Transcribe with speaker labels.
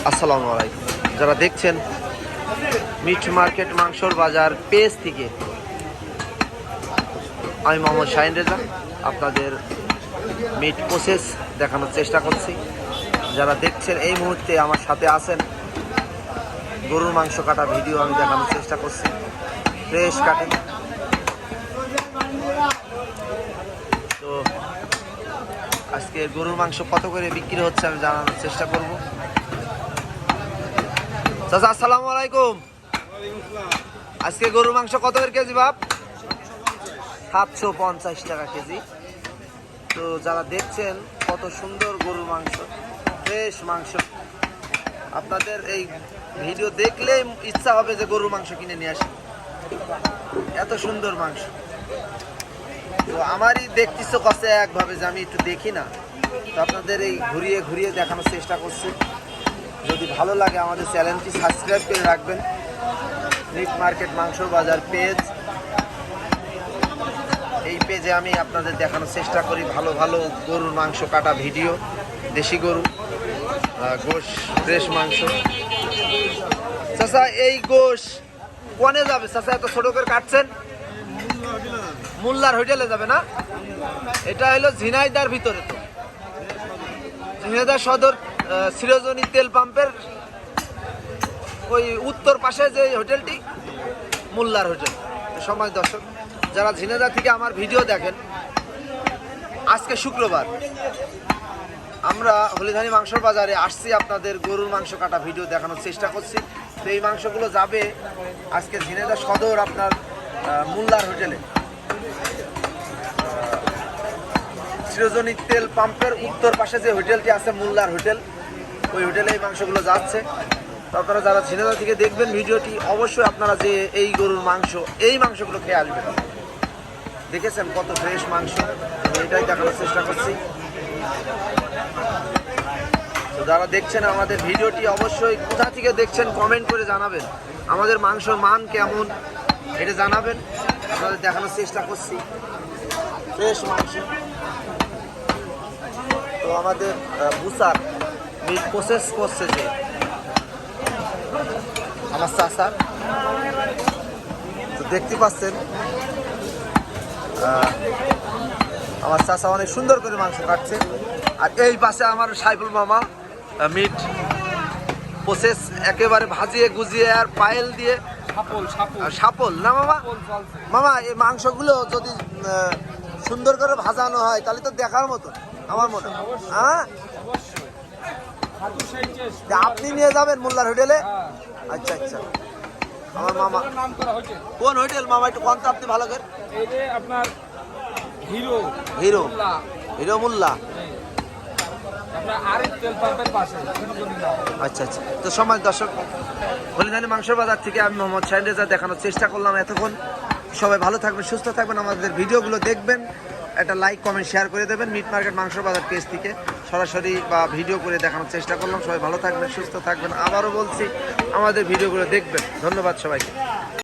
Speaker 1: আসসালামু আলাইকুম। যারা দেখছেন মিট মার্কেট মাংসর বাজার পেজ থেকে, আমি মোহাম্মদ শাহিন রেজা আপনাদের মিট প্রসেস দেখানোর চেষ্টা করছি। যারা দেখছেন এই মুহূর্তে আমার সাথে আছেন, গরুর মাংস কাটা ভিডিও আমি দেখানোর চেষ্টা করছি। Fresh cutting. তো আজকে গরুর মাংস কত করে বিক্রি হচ্ছে আমি জানানোর চেষ্টা করব। চাচা আসসালামু আলাইকুম। আজকে গরুর মাংস কত করে কেজি বাপ? 750 টাকা কেজি। তো যারা দেখছেন কত সুন্দর গরুর মাংস, ফ্রেশ মাংস, আপনাদের এই ভিডিও দেখলে ইচ্ছা হবে যে গরুর মাংস কিনে নিয়ে আসি, এত সুন্দর মাংস। তো আমারই দেখতেছো কাছে একভাবে যে আমি একটু দেখি না, তো আপনাদের এই ঘুরিয়ে ঘুরিয়ে দেখানোর চেষ্টা করছি। যদি ভালো লাগে আমাদের চ্যানেলটি সাবস্ক্রাইব করে রাখবেন। মিট মার্কেট মাংসর বাজার পেজ, এই পেজে আমি আপনাদের দেখানোর চেষ্টা করি ভালো ভালো গরুর মাংস কাটা ভিডিও, দেশি গরু গোশ, ফ্রেশ মাংস। চাচা এই গোশ কোনে যাবে চাচা? এত ছোট করে কাটছেন? মোল্লার হোটেলে যাবে না? এটা হলো ঝিনাইদার ভিতরে, তো ঝিনাইদার সদর সিরোজনী তেল পাম্পের ওই উত্তর পাশে যে হোটেলটি, মোল্লার হোটেল। সময় দর্শক, যারা ঝিনাইদহ থেকে আমার ভিডিও দেখেন, আজকে শুক্রবার আমরা হলিধানি মাংসর বাজারে আসছি, আপনাদের গরুর মাংস কাটা ভিডিও দেখানোর চেষ্টা করছি। তো এই মাংসগুলো যাবে আজকে ঝিনাইদহ সদর আপনার মোল্লার হোটেলে, সিরোজনী তেল পাম্পের উত্তর পাশে যে হোটেলটি আছে মোল্লার হোটেল, ওই হোটেলে এই মাংসগুলো যাচ্ছে। তো আপনারা যারা ঝিনাইদহ থেকে দেখবেন ভিডিওটি, অবশ্যই আপনারা যে এই গরুর মাংস, এই মাংসগুলো খেয়ে আসবেন। দেখেছেন কত ফ্রেশ মাংস, এটাই দেখানোর চেষ্টা করছি। তো যারা দেখছেন আমাদের ভিডিওটি, অবশ্যই কোথা থেকে দেখছেন কমেন্ট করে জানাবেন। আমাদের মাংসর মান কেমন এটা জানাবেন, আপনাদের দেখানোর চেষ্টা করছি ফ্রেশ মাংস। তো আমাদের বুসার মিট প্রসেস করছে যে আমার চাচা, তো দেখতে পাচ্ছেন আমার চাচা অনেক সুন্দর করে মাংস কাটছে। আর এই পাশে আমার সাইফুল মামা মিট প্রসেস একেবারে ভাজিয়ে গুজিয়ে আর পায়েল দিয়ে সাপল না মামা? মামা এই মাংসগুলো যদি সুন্দর করে ভাজানো হয় তাহলে তো দেখার মতো আমার মনে হয়। হ্যাঁ, আপনি নিয়ে যাবেন মোল্লার হোটেলে? আচ্ছা আচ্ছা। আমার মামা কোন হোটেল মামা একটু কোন তো আপনি ভালো করে?
Speaker 2: আপনার হিরো
Speaker 1: হিরো হিরো মোল্লা। আচ্ছা আচ্ছা। তো সমাজ দর্শক, হলিধানি মাংসের বাজার থেকে আমি মোহাম্মদ শাহিন রেজা দেখানোর চেষ্টা করলাম এতক্ষণ। সবাই ভালো থাকবেন, সুস্থ থাকবেন, আমাদের ভিডিওগুলো দেখবেন, একটা লাইক কমেন্ট শেয়ার করে দেবেন। মিট মার্কেট মাংসের বাজার পেজ থেকে সরাসরি বা ভিডিও করে দেখানোর চেষ্টা করলাম। সবাই ভালো থাকবেন, সুস্থ থাকবেন। আবারও বলছি, আমাদের ভিডিওগুলো দেখবেন। ধন্যবাদ সবাইকে।